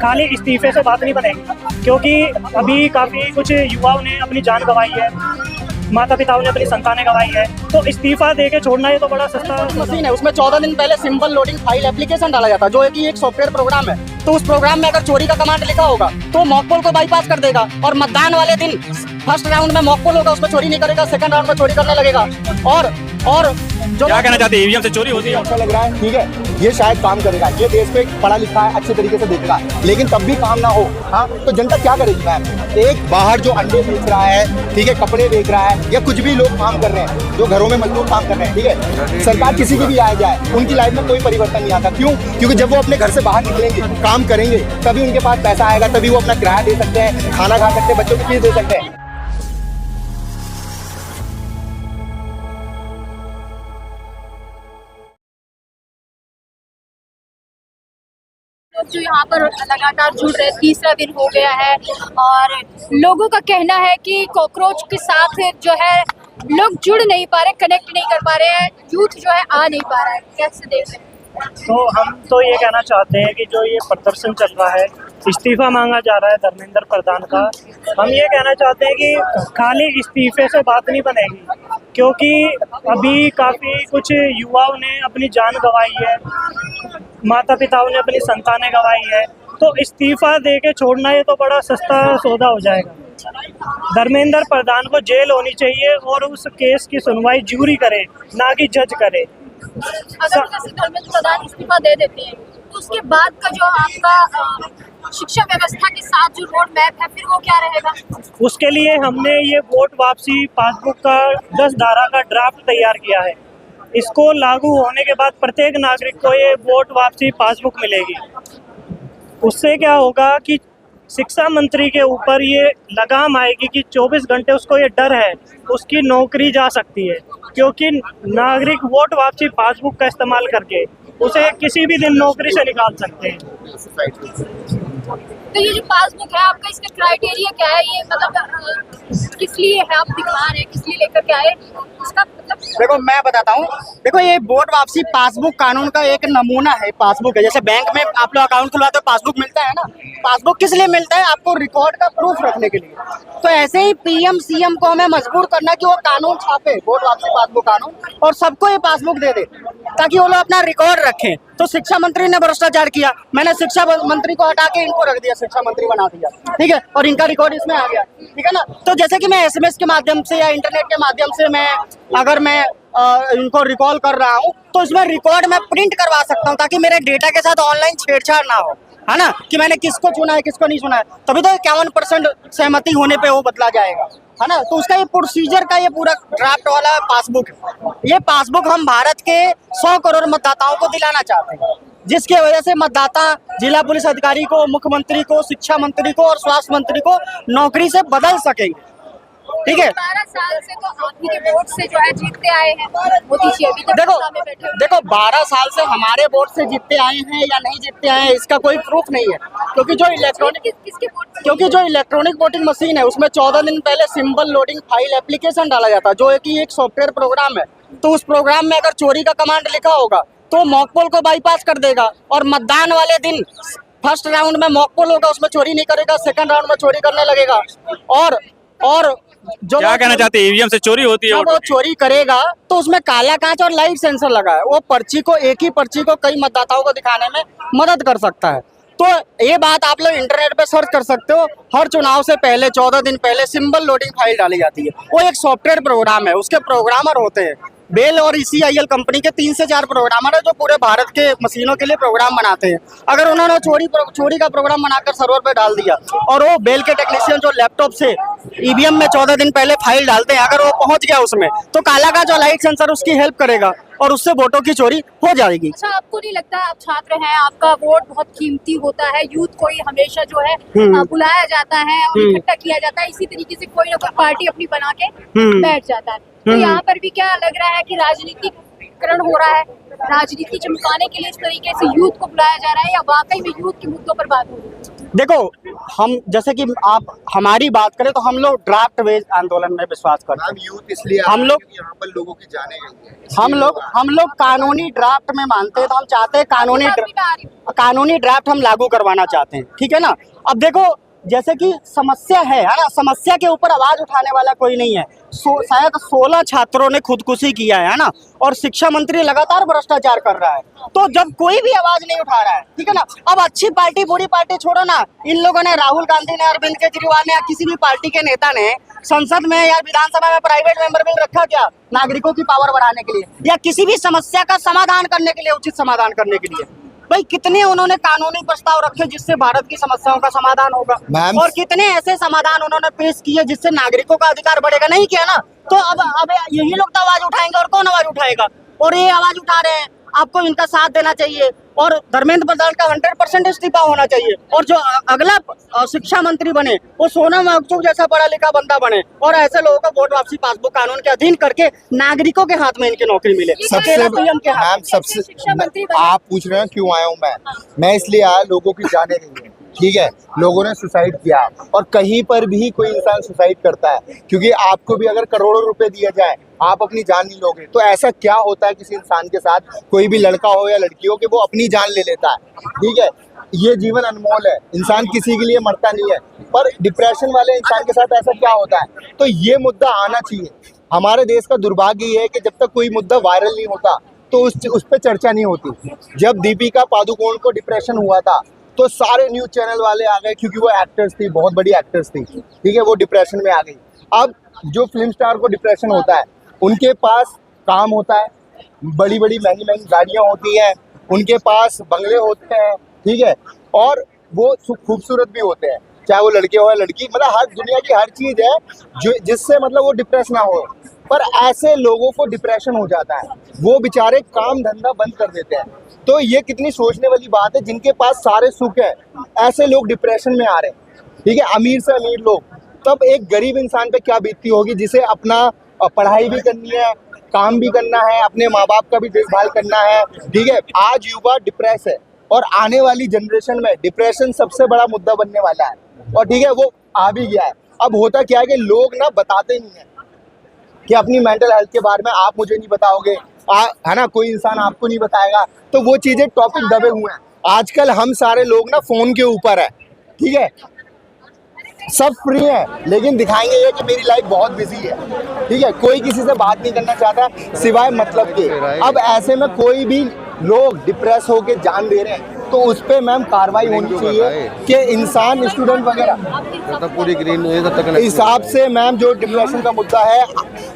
खाली इस्तीफे से बात नहीं बनेगी, क्योंकि अभी काफ़ी कुछ युवाओं ने अपनी जान गंवाई है, माता पिताओं ने अपनी संतानें गंवाई है, तो इस्तीफा दे के छोड़ना ये तो बड़ा सस्ता मशीन है। उसमें 14 दिन पहले सिंबल लोडिंग फाइल एप्लीकेशन डाला जाता है, जो कि एक सॉफ्टवेयर प्रोग्राम है। तो उस प्रोग्राम में अगर चोरी का कमांड लिखा होगा तो मॉकपोल को बाईपास कर देगा, और मतदान वाले दिन फर्स्ट राउंड में मॉकपोल होगा, उसमें चोरी नहीं करेगा, सेकंड राउंड में चोरी करने लगेगा। और जो क्या कहना चाहते हैं, ईवीएम से चोरी होती है? अच्छा लग रहा है, ठीक है, ये शायद काम करेगा, ये देश पे पढ़ा लिखा है, अच्छे तरीके से देखेगा, लेकिन तब भी काम ना हो, हाँ, तो जनता क्या करेगी मैम? एक बाहर जो अंडे बेच रहा है, ठीक है, कपड़े बेच रहा है, या कुछ भी लोग काम कर रहे हैं, जो घरों में मजदूर काम कर रहे हैं, ठीक है, सरकार किसी की भी आ जाए, उनकी लाइफ में कोई परिवर्तन नहीं आता। क्यों? क्योंकि जब वो अपने घर से बाहर निकलेंगे, काम करेंगे, तभी उनके पास पैसा आएगा, तभी वो अपना किराया दे सकते हैं, खाना खा सकते हैं, बच्चों की फीस दे सकते हैं। जो यहाँ पर लगातार जुड़ रहे, तीसरा दिन हो गया है, और लोगों का कहना है कि कॉकरोच के साथ जो है लोग जुड़ नहीं पा रहे, कनेक्ट नहीं कर पा रहे हैं, यूथ जो है आ नहीं पा रहा है। कैसे देख रहे हैं? तो हम तो ये कहना चाहते हैं कि जो ये प्रदर्शन चल रहा है, इस्तीफा मांगा जा रहा है धर्मेंद्र प्रधान का, हम ये कहना चाहते हैं कि खाली इस्तीफे से बात नहीं बनेगी, क्योंकि अभी काफ़ी कुछ युवाओं ने अपनी जान गंवाई है, माता पिताओं ने अपनी संतानें गंवाई है, तो इस्तीफा दे के छोड़ना ये तो बड़ा सस्ता सौदा हो जाएगा। धर्मेंद्र प्रधान को जेल होनी चाहिए, और उस केस की सुनवाई जूरी करे, ना कि जज करे। अगर जैसे धर्मेंद्र प्रधान इस्तीफा दे देते हैं तो उसके बाद का जो आपका शिक्षा व्यवस्था के साथ जो रोड मैप है, फिर वो क्या रहेगा? उसके लिए हमने ये वोट वापसी पासबुक का 10 धारा का ड्राफ्ट तैयार किया है। इसको लागू होने के बाद प्रत्येक नागरिक को ये वोट वापसी पासबुक मिलेगी। उससे क्या होगा कि शिक्षा मंत्री के ऊपर ये लगाम आएगी कि 24 घंटे उसको ये डर है उसकी नौकरी जा सकती है, क्योंकि नागरिक वोट वापसी पासबुक का इस्तेमाल करके उसे किसी भी दिन नौकरी से निकाल सकते हैं। तो ये जो पासबुक है आपका, इसका क्राइटेरिया क्या है? ये मतलब किस लिए है, आप दिखा रहे हैं, किस लिए लेकर के आए, इसका मतलब? देखो मैं बताता हूँ, देखो ये वोट वापसी पासबुक कानून का एक नमूना है। पासबुक है, जैसे बैंक में आप लोग अकाउंट खुलवाते हो, पासबुक मिलता है ना। पासबुक किस लिए मिलता है? आपको रिकॉर्ड का प्रूफ रखने के लिए। तो ऐसे ही पीएम सीएम को हमें मजबूर करना कि वो कानून छापे, वोट वापसी पासबुक कानून, और सबको ये पासबुक दे दे, ताकि वो लोग अपना रिकॉर्ड रखें। तो शिक्षा मंत्री ने भ्रष्टाचार किया, मैंने शिक्षा मंत्री को हटा के इनको रख दिया, शिक्षा मंत्री बना दिया, ठीक है, और इनका रिकॉर्ड इसमें आ गया, ठीक है ना। तो जैसे कि मैं एसएमएस के माध्यम से या इंटरनेट के माध्यम से अगर मैं इनको रिकॉल कर रहा हूँ, तो इसमें रिकॉर्ड मैं प्रिंट करवा सकता हूँ, ताकि मेरे डेटा के साथ ऑनलाइन छेड़छाड़ ना हो, है ना, कि मैंने किसको चुना है किसको नहीं चुना है। तभी तो 51% सहमति होने पे वो बदला जाएगा, है ना। तो उसका ये प्रोसीजर का ये पूरा ड्राफ्ट वाला पासबुक है। ये पासबुक हम भारत के 100 करोड़ मतदाताओं को दिलाना चाहते हैं, जिसके वजह से मतदाता जिला पुलिस अधिकारी को, मुख्यमंत्री को, शिक्षा मंत्री को और स्वास्थ्य मंत्री को नौकरी से बदल सकेंगे, ठीक है। 12 साल से तो आप ही के वोट से जो है जीतते आए हैं मोदी जी, अभी तक सत्ता में बैठे हुए। देखो 12 साल से हमारे वोट से जीतते आए हैं या नहीं जीतते आए हैं, इसका कोई प्रूफ नहीं है, क्योंकि जो इलेक्ट्रॉनिक वोटिंग मशीन है, उसमें 14 दिन पहले सिंबल लोडिंग फाइल एप्लीकेशन डाला जाता है, जो कि एक सॉफ्टवेयर प्रोग्राम है। तो उस प्रोग्राम में अगर चोरी का कमांड लिखा होगा तो मॉकपोल को बाईपास कर देगा, और मतदान वाले दिन फर्स्ट राउंड में मॉकपोल होगा, उसमें चोरी नहीं करेगा, सेकंड राउंड में चोरी करने लगेगा। और जो क्या कहना चाहते हैं, ईवीएम से चोरी होती है? जब वो चोरी करेगा तो उसमें काला कांच और लाइव सेंसर लगा है, वो पर्ची को, एक ही पर्ची को कई मतदाताओं को दिखाने में मदद कर सकता है। तो ये बात आप लोग इंटरनेट पे सर्च कर सकते हो। हर चुनाव से पहले 14 दिन पहले सिंबल लोडिंग फाइल डाली जाती है। वो एक सॉफ्टवेयर प्रोग्राम है, उसके प्रोग्रामर होते हैं बेल और ECIL कंपनी के 3 से 4 प्रोग्रामर है, जो पूरे भारत के मशीनों के लिए प्रोग्राम बनाते हैं। अगर उन्होंने चोरी का प्रोग्राम बनाकर सर्वर पे डाल दिया, और वो बेल के टेक्नीशियन जो लैपटॉप से ईवीएम में 14 दिन पहले फाइल डालते हैं, अगर वो पहुंच गया उसमें, तो काला का जो लाइट सेंसर उसकी हेल्प करेगा और उससे वोटों की चोरी हो जाएगी। अच्छा, आपको नहीं लगता, आप छात्र हैं, आपका वोट बहुत कीमती होता है, यूथ को ही हमेशा जो है बुलाया जाता है और इकट्ठा किया जाता है, इसी तरीके से कोई ना कोई पार्टी अपनी बना के बैठ जाता है। तो यहाँ पर भी क्या लग रहा है कि राजनीतिक राजनीतिकरण हो रहा है, राजनीति चमकाने के लिए इस तरीके से यूथ को बुलाया जा रहा है, या वाकई में यूथ के मुद्दों पर बात हो रही है? देखो, हम जैसे कि आप हमारी बात करें तो हम लोग ड्राफ्ट बेस्ड आंदोलन में विश्वास करते हैं। यूथ इसलिए हम लोग यहाँ पर लोगों की जाने गई है। हम लोग कानूनी ड्राफ्ट में मानते हैं, तो हम चाहते हैं कानूनी ड्राफ्ट हम लागू करवाना चाहते हैं, ठीक है ना। अब देखो, जैसे कि समस्या है ना, समस्या के ऊपर आवाज उठाने वाला कोई नहीं है। शायद 16 छात्रों ने खुदकुशी किया है ना, और शिक्षा मंत्री लगातार भ्रष्टाचार कर रहा है। तो जब कोई भी आवाज नहीं उठा रहा है, ठीक है ना, अब अच्छी पार्टी बुरी पार्टी छोड़ो ना, इन लोगों ने, राहुल गांधी ने, अरविंद केजरीवाल ने, या किसी भी पार्टी के नेता ने संसद में या विधानसभा में प्राइवेट मेंबर बिल रखा क्या, नागरिकों की पावर बढ़ाने के लिए, या किसी भी समस्या का समाधान करने के लिए, उचित समाधान करने के लिए? भाई, कितने उन्होंने कानूनी प्रस्ताव रखे जिससे भारत की समस्याओं का समाधान होगा, और कितने ऐसे समाधान उन्होंने पेश किए जिससे नागरिकों का अधिकार बढ़ेगा? नहीं किया ना। तो अब यही लोग तो आवाज उठाएंगे, और कौन आवाज उठाएगा? और ये आवाज उठा रहे हैं, आपको इनका साथ देना चाहिए, और धर्मेंद्र प्रधान का 100% इस्तीफा होना चाहिए, और जो अगला शिक्षा मंत्री बने वो सोनम वांगचुक जैसा पढ़ा लिखा बंदा बने, और ऐसे लोगों को वोट वापसी पासबुक कानून के अधीन करके नागरिकों के हाथ में इनकी नौकरी मिले। सबसे मैम, सबसे आप पूछ रहे हैं क्यों आया हूँ मैं इसलिए आया, लोगों की जाने नहीं है, ठीक है। लोगों ने सुसाइड किया, और कहीं पर भी कोई इंसान सुसाइड करता है, क्योंकि आपको भी अगर करोड़ों रुपए दिया जाए, आप अपनी जान नहीं लोगे। तो ऐसा क्या होता है किसी इंसान के साथ, कोई भी लड़का हो या लड़की हो, कि वो अपनी जान ले लेता है, ठीक है। ये जीवन अनमोल है, इंसान किसी के लिए मरता नहीं है, पर डिप्रेशन वाले इंसान के साथ ऐसा क्या होता है? तो ये मुद्दा आना चाहिए। हमारे देश का दुर्भाग्य ये है कि जब तक कोई मुद्दा वायरल नहीं होता तो उस पर चर्चा नहीं होती। जब दीपिका पादुकोण को डिप्रेशन हुआ था तो सारे न्यूज चैनल वाले आ गए, क्योंकि वो एक्टर्स थी, बहुत बड़ी एक्टर्स थी, ठीक है, वो डिप्रेशन में आ गई। अब जो फिल्म स्टार को डिप्रेशन होता है, उनके पास काम होता है, बड़ी बड़ी महंगी महंगी गाड़ियाँ होती हैं, उनके पास बंगले होते हैं, ठीक है, और वो खूबसूरत भी होते हैं, चाहे वो लड़के हो या लड़की, मतलब हर दुनिया की हर चीज़ है जो जिससे मतलब वो डिप्रेस ना हो। पर ऐसे लोगों को डिप्रेशन हो जाता है, वो बेचारे काम धंधा बंद कर देते हैं। तो ये कितनी सोचने वाली बात है, जिनके पास सारे सुख है, ऐसे लोग डिप्रेशन में आ रहे हैं, ठीक है, अमीर से अमीर लोग। तब एक गरीब इंसान पे क्या बीतती होगी, जिसे अपना पढ़ाई भी करनी है, काम भी करना है, अपने माँ बाप का भी देखभाल करना है, ठीक है। आज युवा डिप्रेस है, और आने वाली जनरेशन में डिप्रेशन सबसे बड़ा मुद्दा बनने वाला है, और ठीक है, वो आ भी गया है। अब होता क्या है कि लोग ना बताते नहीं है कि अपनी मेंटल हेल्थ के बारे में आप मुझे नहीं बताओगे, है ना, कोई इंसान आपको नहीं बताएगा, तो वो चीज़ें टॉपिक दबे हुए हैं। आजकल हम सारे लोग ना फ़ोन के ऊपर है, ठीक है, सब फ्री है, लेकिन दिखाएंगे ये कि मेरी लाइफ बहुत बिजी है, ठीक है, कोई किसी से बात नहीं करना चाहता सिवाय मतलब के। अब ऐसे में कोई भी लोग डिप्रेस होके जान दे रहे हैं, तो उस पर मैम कार्रवाई होनी चाहिए कि इंसान, स्टूडेंट वगैरह पूरी ग्रीन हिसाब से। मैम, जो डिप्रेशन का मुद्दा है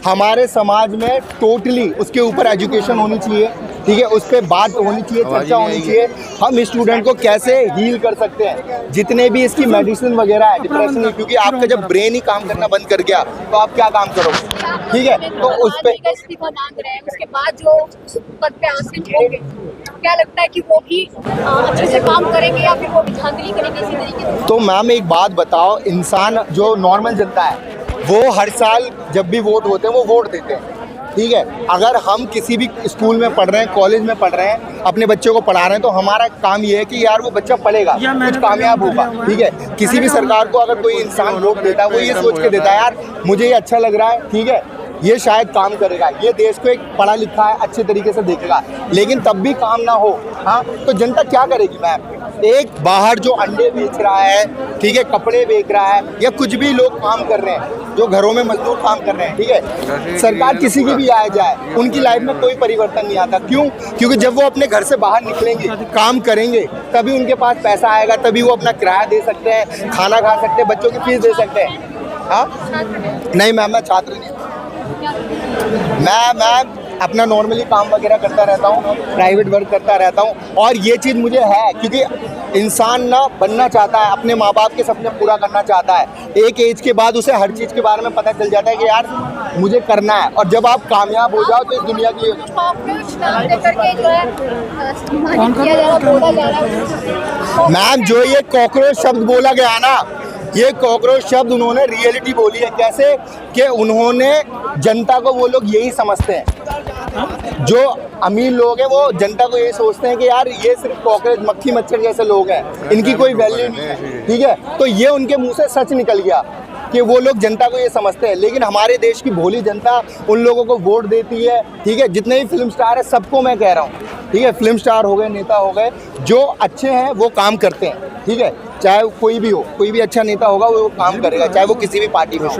हमारे समाज में, टोटली उसके ऊपर एजुकेशन होनी चाहिए, ठीक है, उस पर बात होनी चाहिए, चर्चा होनी चाहिए। हम स्टूडेंट को कैसे हील कर सकते हैं, जितने भी इसकी मेडिसिन वगैरह है डिप्रेशन की, क्योंकि आपका जब ब्रेन ही काम करना बंद कर गया तो आप क्या काम करोगे, ठीक है। तो उस पर इस्तीफा मांग रहे हैं, उसके बाद जो पद पे आसीन होंगे, क्या लगता है कि वो भी अच्छे से काम करेंगे, या फिर वो भी धांधली करेंगे इसी तरीके से? तो मैम एक बात बताओ, इंसान जो नॉर्मल जनता है वो हर साल जब भी वोट होते हैं वो वोट देते हैं, ठीक है। अगर हम किसी भी स्कूल में पढ़ रहे हैं, कॉलेज में पढ़ रहे हैं, अपने बच्चों को पढ़ा रहे हैं, तो हमारा काम ये है कि यार वो बच्चा पढ़ेगा, कुछ कामयाब होगा, ठीक है। किसी भी सरकार को अगर कोई इंसान वोट देता है, वो ये सोच के देता है यार मुझे ये अच्छा लग रहा है, ठीक है, ये शायद काम करेगा, ये देश को एक पढ़ा लिखा है अच्छे तरीके से देखेगा। लेकिन तब भी काम ना हो, हाँ, तो जनता क्या करेगी मैम? एक बाहर जो अंडे बेच रहा है, ठीक है, कपड़े बेच रहा है, या कुछ भी लोग काम कर रहे हैं, जो घरों में मजदूर काम कर रहे हैं, ठीक है, सरकार किसी की भी आ जाए, उनकी लाइफ में कोई परिवर्तन नहीं आता। क्यों? क्योंकि जब वो अपने घर से बाहर निकलेंगे, काम करेंगे, तभी उनके पास पैसा आएगा, तभी वो अपना किराया दे सकते हैं, खाना खा सकते हैं, बच्चों की फीस दे सकते हैं। हाँ, नहीं मैम, मैं छात्र नहीं, मैं अपना नॉर्मली काम वगैरह करता रहता हूँ, प्राइवेट वर्क करता रहता हूँ, और ये चीज़ मुझे है क्योंकि इंसान ना बनना चाहता है, अपने माँ बाप के सपने पूरा करना चाहता है। एक एज के बाद उसे हर चीज़ के बारे में पता चल जाता है कि यार मुझे करना है, और जब आप कामयाब हो जाओ तो इस दुनिया की मैम, जो ये कॉकरोच शब्द बोला गया ना, ये कॉकरोच शब्द उन्होंने रियलिटी बोली है। कैसे कि उन्होंने जनता को, वो लोग यही समझते हैं जो अमीर लोग हैं वो जनता को ये सोचते हैं कि यार ये सिर्फ कॉकरोच मक्खी मच्छर जैसे लोग हैं, इनकी कोई वैल्यू नहीं है, ठीक है। तो ये उनके मुंह से सच निकल गया कि वो लोग जनता को ये समझते हैं। लेकिन हमारे देश की भोली जनता उन लोगों को वोट देती है, ठीक है। जितने भी फिल्म स्टार है सबको मैं कह रहा हूँ, ठीक है, फिल्म स्टार हो गए, नेता हो गए, जो अच्छे हैं वो काम करते हैं, ठीक है। चाहे कोई भी हो, कोई भी अच्छा नेता होगा वो काम करेगा, चाहे वो किसी भी पार्टी में हो।